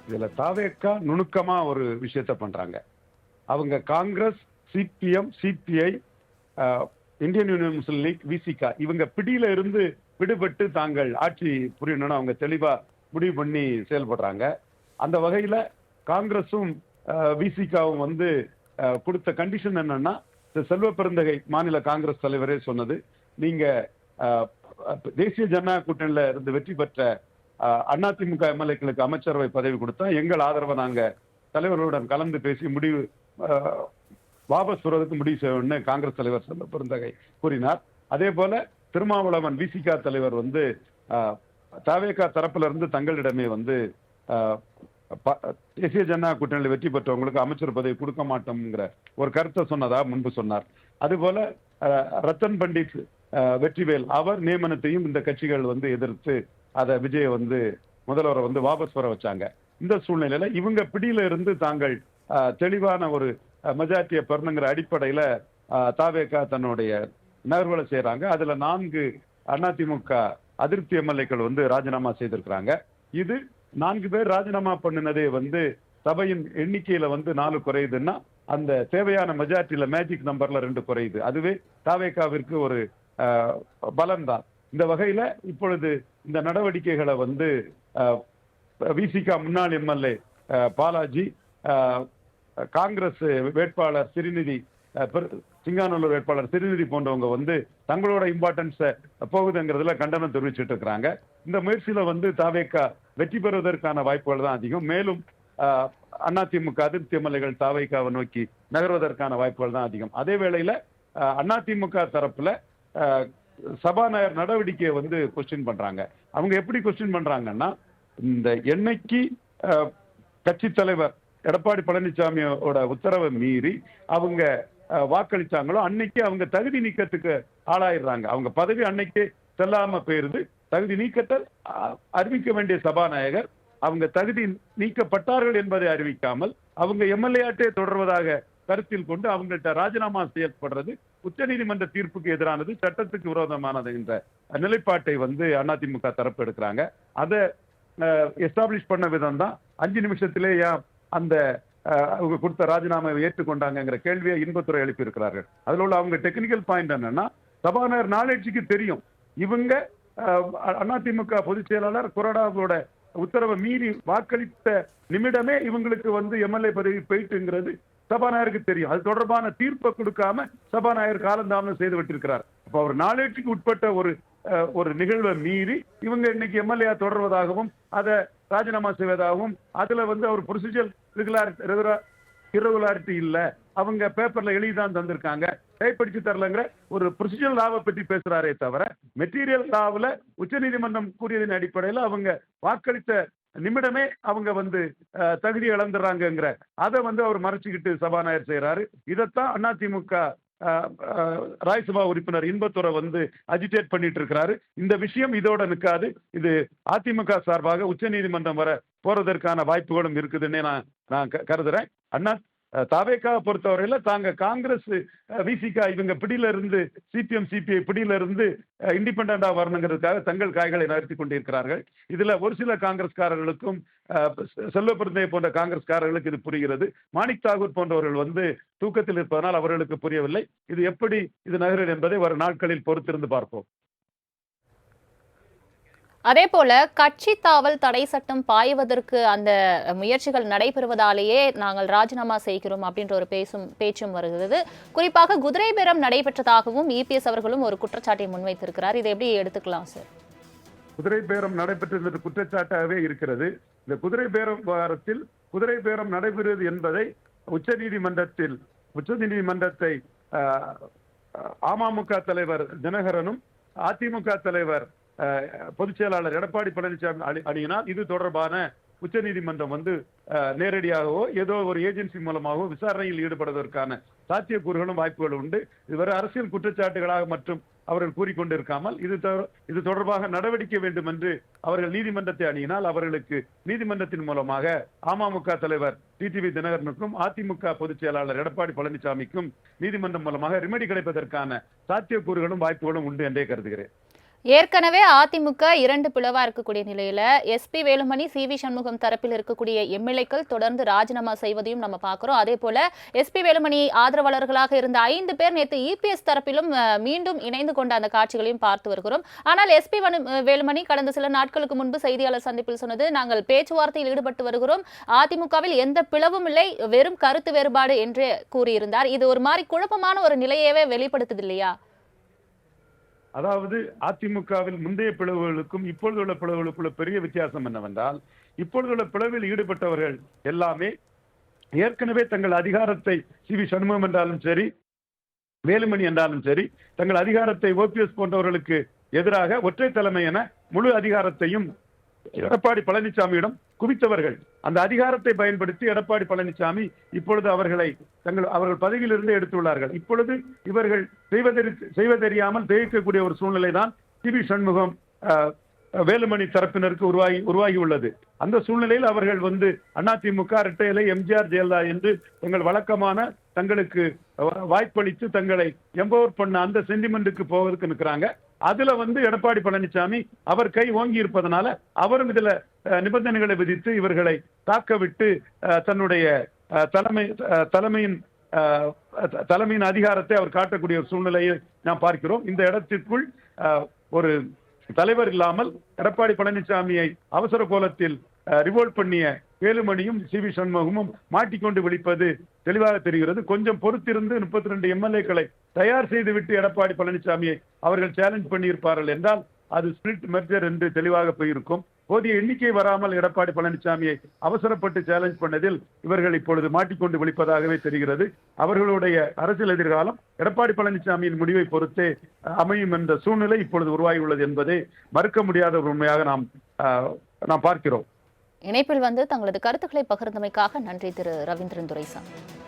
இதுல தாவேக்கா நுணுக்கமா ஒரு விஷயத்த பண்றாங்க. அவங்க Congress, CPM, CPI, Indian Union Muslim League, Visika இவங்க பிடியில இருந்து விடுபட்டு தாங்கள் ஆட்சி புரியணும்னு அவங்க தெளிவா முடிவு பண்ணி செயல்படுறாங்க. அந்த வகையில காங்கிரஸும் விசிகாவும் வந்து கொடுத்த கண்டிஷன் என்னன்னா, செல்வ பெருந்தகை மாநில காங்கிரஸ் தலைவரே சொன்னது, நீங்க தேசிய ஜனநாயக கூட்டணியில இருந்து வெற்றி பெற்ற அதிமுக எம்எல்ஏக்களுக்கு அமைச்சரவை பதவி கொடுத்தா எங்கள் ஆதரவை நாங்க தலைவர்களுடன் கலந்து பேசி முடிவு வாபஸ் பெறுவதற்கு முடிவு செய்யணும்னு காங்கிரஸ் தலைவர் செல்வ பெருந்தகை கூறினார். அதே போல திருமாவளவன் விசிகா தலைவர் வந்து தவேகா தரப்புல இருந்து தங்களிடமே வந்து தேசிய ஜனநாயக கூட்டணியில் வெற்றி பெற்றவங்களுக்கு அமைச்சர் பதவி கொடுக்க மாட்டோம்ங்கிற ஒரு கருத்தை சொன்னதா முன்பு சொன்னார். அதுபோல ரத்தன் பண்டிட் வெற்றிவேல் அவர் நியமனத்தையும் இந்த கட்சிகள் வந்து எதிர்த்து அதை விஜய் வந்து முதல்வரை வந்து வாபஸ் பெற வச்சாங்க. இந்த சூழ்நிலையில இவங்க பிடியில இருந்து தாங்கள் தெளிவான ஒரு மெஜாரிட்டியை பெறணுங்கிற அடிப்படையில தாவேகா தன்னுடைய நகர்வுகளை செய்யறாங்க. அதுல 4 அதிமுக அதிருப்தி எம்எல்ஏக்கள் வந்து ராஜினாமா செய்திருக்கிறாங்க. இது 4 பேர் ராஜினாமா பண்ணினதே வந்து சபையின் எண்ணிக்கையில வந்து 4 குறையுதுன்னா அந்த தேவையான மெஜாரிட்டியில மேஜிக் நம்பர்ல 2 குறையுது. அதுவே தாவேகாவிற்கு ஒரு பலம் தான். இந்த வகையில இப்பொழுது இந்த நடவடிக்கைகளை வந்து விசிகா முன்னாள் எம்எல்ஏ பாலாஜி, காங்கிரஸ் வேட்பாளர் சிறுநிதி, சிங்கானூர் வேட்பாளர் சிறுநிதி போன்றவங்க வந்து தங்களோட இம்பார்ட்டன்ஸ போகுதுங்கிறதுல கண்டனம் தெரிவிச்சுட்டு இருக்கிறாங்க. இந்த முயற்சியில வந்து தாவேகா வெற்றி பெறுவதற்கான வாய்ப்புகள் தான் அதிகம். மேலும் அதிமுக அதிருப்தி எம்எல்ஏகள் தாவேகாவை நோக்கி நகர்வதற்கான வாய்ப்புகள் தான் அதிகம். அதே வேளையில அதிமுக தரப்புல சபாநாயகர் நடவடிக்கையை வந்து கொஸ்டின் பண்றாங்க. அவங்க எப்படி கொஸ்டின் பண்றாங்கன்னா, இந்த என்னைக்கு கட்சி தலைவர் எடப்பாடி பழனிசாமியோட உத்தரவை மீறி அவங்க வாக்களிச்சாங்களோ அன்னைக்கு அவங்க தகுதி நீக்கத்துக்கு ஆளாயிடுறாங்க. அவங்க பதவி அன்னைக்கே செல்லாம போயிருது. தகுதி நீக்கத்தை அறிவிக்க வேண்டிய சபாநாயகர் அவங்க தகுதி நீக்கப்பட்டார்கள் என்பதை அறிவிக்காமல் அவங்க எம்எல்ஏட்டே தொடர்வதாக கருத்தில் கொண்டு அவங்கள்ட்ட ராஜினாமா செய்யப்படுறது உச்சநீதிமன்ற தீர்ப்புக்கு எதிரானது, சட்டத்துக்கு விரோதமானது என்ற நிலைப்பாட்டை வந்து அதிமுக தரப்பு எடுக்கிறாங்க. அதை எஸ்டாப்ளிஷ் பண்ண விதம் தான் 5 நிமிஷத்திலேயே அந்த அவங்க கொடுத்த ராஜினாமாவை ஏற்றுக்கொண்டாங்கிற கேள்வியை இன்பத்துறை எழுப்பி இருக்கிறார்கள். அதுல உள்ள அவங்க டெக்னிக்கல் பாயிண்ட் என்னன்னா, சபாநாயகர் நாளேட்சிக்கு தெரியும் இவங்க அதிமுக பொதுச் செயலாளர் கொறடாவோட உத்தரவை மீறி வாக்களித்த நிமிடமே இவங்களுக்கு வந்து எம்எல்ஏ பதவி போயிட்டுங்கிறது சபாநாயகருக்கு தெரியும். அது தொடர்பான தீர்ப்பை கொடுக்காம சபாநாயகர் காலந்தாமதம் செய்து விட்டிருக்கிறார். அப்ப அவர் நாளேட்டுக்கு உட்பட்ட ஒரு நிகழ்வை மீறி இவங்க இன்னைக்கு எம்எல்ஏ தொடர்வதாகவும் அதை ராஜினாமா செய்வதாகவும் அதுல வந்து அவர் ப்ரொசீஜர் இரகுலாரிட்டி இல்ல, அவங்க பேப்பர்ல எழுதிதான் தந்திருக்காங்க, கைப்படிச்சு தரலங்கிற ஒரு ப்ரொசீஜர் லாவை பற்றி பேசுறாரே தவிர மெட்டீரியல் லாவில் உச்சநீதிமன்றம் கூறியதன் அடிப்படையில் அவங்க வாக்களித்த நிமிடமே அவங்க வந்து தகுதி இழந்துடுறாங்கிற அதை வந்து அவர் மறைச்சுக்கிட்டு சபாநாயகர் செய்யறாரு. இதைத்தான் அதிமுக ராஜ்யசபா உறுப்பினர் இன்பத்துறை வந்து அஜிடேட் பண்ணிட்டு இருக்கிறாரு. இந்த விஷயம் இதோட நிற்காது. இது அதிமுக சார்பாக உச்சநீதிமன்றம் வர போறதற்கான வாய்ப்புகளும் இருக்குதுன்னு நான் கருதுறேன். தாவேகாவை பொறுத்தவரையில தாங்க காங்கிரஸ் விசிகா இவங்க பிடியில இருந்து சிபிஎம் சிபிஐ பிடியில இருந்து இண்டிபெண்டா வரணுங்கிறதுக்காக தங்கள் காய்களை நகர்த்தி கொண்டிருக்கிறார்கள். இதுல ஒரு சில காங்கிரஸ்காரர்களுக்கும் செல்வ பெருந்தகை போன்ற காங்கிரஸ்காரர்களுக்கு இது புரிகிறது. மாணிக் தாகூர் போன்றவர்கள் வந்து தூக்கத்தில் இருப்பதனால் அவர்களுக்கு புரியவில்லை. இது எப்படி இது நகரும் என்பதை வரும் நாட்களில் பொறுத்திருந்து பார்ப்போம். அதே போல கட்சி தாவல் தடை சட்டம் பாய்வதற்கு அந்த முயற்சிகள் நடைபெறுவதாலேயே நாங்கள் ராஜினாமா செய்கிறோம் அப்படின்ற ஒரு பேச்சும் வருகிறது. குறிப்பாக குதிரை பேரம் நடைபெற்றதாகவும் இபிஎஸ் அவர்களும் ஒரு குற்றச்சாட்டை முன்வைத்திருக்கிறார். இதை எப்படி எடுத்துக்கலாம் சார்? குதிரை பேரம் நடைபெற்ற குற்றச்சாட்டாகவே இருக்கிறது. இந்த குதிரை பேரம் விவகாரத்தில் குதிரை பேரம் நடைபெறுவது என்பதை உச்சநீதிமன்றத்தை அமமுக தலைவர் தினகரனும் அதிமுக தலைவர் பொதுச் செயலாளர் எடப்பாடி பழனிசாமி அணியினால் இது தொடர்பான உச்சநீதிமன்றம் வந்து நேரடியாகவோ ஏதோ ஒரு ஏஜென்சி மூலமாகவோ விசாரணையில் ஈடுபடுவதற்கான சாத்தியக்கூறுகளும் வாய்ப்புகளும் உண்டு. இதுவரை அரசியல் குற்றச்சாட்டுகளாக மற்றும் அவர்கள் கூறிக்கொண்டிருக்காமல் இது தொடர்பாக நடவடிக்கை வேண்டும் என்று அவர்கள் நீதிமன்றத்தை அணியினால் அவர்களுக்கு நீதிமன்றத்தின் மூலமாக அமமுக தலைவர் டிடிவி தினகரனுக்கும் அதிமுக பொதுச் செயலாளர் எடப்பாடி பழனிசாமிக்கும் நீதிமன்றம் மூலமாக ரெமெடி கிடைப்பதற்கான சாத்தியக்கூறுகளும் வாய்ப்புகளும் உண்டு என்றே கருதுகிறேன். ஏற்கனவே அதிமுக 2 பிளவா இருக்கக்கூடிய நிலையில எஸ்பி வேலுமணி, சி.வி. சண்முகம் தரப்பில் இருக்கக்கூடிய எம்எல்ஏக்கள் தொடர்ந்து ராஜினாமா செய்வதையும் நம்ம பார்க்கிறோம். அதே போல எஸ்பி வேலுமணி ஆதரவாளர்களாக இருந்த 5 பேர் நேற்று இபிஎஸ் தரப்பிலும் மீண்டும் இணைந்து கொண்ட அந்த காட்சிகளையும் பார்த்து வருகிறோம். ஆனால் எஸ்பி வேலுமணி கடந்த சில நாட்களுக்கு முன்பு செய்தியாளர் சந்திப்பில் சொன்னது, நாங்கள் பேச்சுவார்த்தையில் ஈடுபட்டு வருகிறோம், அதிமுகவில் எந்த பிளவும் இல்லை, வெறும் கருத்து வேறுபாடு என்று கூறியிருந்தார். இது ஒரு மாதிரி குழப்பமான ஒரு நிலையவே வெளிப்படுத்துது இல்லையா? அதாவது அதிமுகவில் முந்தைய பிளவுகளுக்கும் இப்பொழுதுள்ள பிளவுகளுக்குள்ள பெரிய வித்தியாசம் என்னவென்றால், இப்பொழுதுள்ள பிளவில் ஈடுபட்டவர்கள் எல்லாமே ஏற்கனவே தங்கள் அதிகாரத்தை சி.வி. சண்முகம் என்றாலும் சரி, வேலுமணி என்றாலும் சரி, தங்கள் அதிகாரத்தை ஓபிஎஸ் போன்றவர்களுக்கு எதிராக ஒற்றை தலைமை என முழு அதிகாரத்தையும் எடப்பாடி பழனிசாமியிடம் குவித்தவர்கள். அந்த அதிகாரத்தை பயன்படுத்தி எடப்பாடி பழனிசாமி இப்பொழுது அவர்கள் பதவியிலிருந்து எடுத்துள்ளார்கள். இப்பொழுது இவர்கள் செய்வதறியாமல் திகைக்கக்கூடிய ஒரு சூழ்நிலை தான் சி.வி. சண்முகம் வேலுமணி தரப்பினருக்கு உருவாகி உள்ளது. அந்த சூழ்நிலையில் அவர்கள் அதிமுக இரட்டை இலை, எம்ஜிஆர் ஜெயலலிதா என்று தங்கள் வழக்கமான தங்களுக்கு வாய்ப்பளித்து தங்களை எம்பவர் பண்ண அந்த சென்டிமெண்ட்டுக்கு போவதற்கு நிற்கிறாங்க. அதுல எடப்பாடி பழனிசாமி அவர் கை ஓங்கி இருப்பதனால அவரும் இதுல நிபந்தனைகளை விதித்து இவர்களை தாக்க விட்டு தன்னுடைய தலைமையின் அதிகாரத்தை அவர் காட்டக்கூடிய ஒரு சூழ்நிலையை நாம் பார்க்கிறோம். இந்த இடத்திற்குள் ஒரு தலைவர் இல்லாமல் எடப்பாடி பழனிசாமியை அவசர கோலத்தில் ரிவோல்ட் பண்ணிய வேலுமணியும் சி.வி. சண்முகமும் மாட்டிக்கொண்டு விழிப்பது தெளிவாக தெரிகிறது. கொஞ்சம் பொறுத்திருந்து 32 எம்எல்ஏக்களை தயார் செய்துவிட்டு எடப்பாடி பழனிசாமியை அவர்கள் சேலஞ்ச் பண்ணியிருப்பார்கள் என்றால் அது ஸ்பிரிட் மெர்ஜர் என்று தெளிவாக போயிருக்கும். போதிய எண்ணிக்கை வராமல் எடப்பாடி பழனிசாமியை அவசரப்பட்டு சேலஞ்ச் பண்ணதில் இவர்கள் இப்பொழுது மாட்டிக்கொண்டு விழிப்பதாகவே தெரிகிறது. அவர்களுடைய அரசியல் எதிர்காலம் எடப்பாடி பழனிசாமியின் முடிவை பொறுத்தே அமையும் என்ற சூழ்நிலை இப்பொழுது உருவாகியுள்ளது என்பதை மறுக்க முடியாத ஒரு உண்மையாக நாம் பார்க்கிறோம். இணைப்பில் தங்களது கருத்துக்களை பகிர்ந்தமைக்காக நன்றி திரு ரவீந்திரன் துரைசாமி.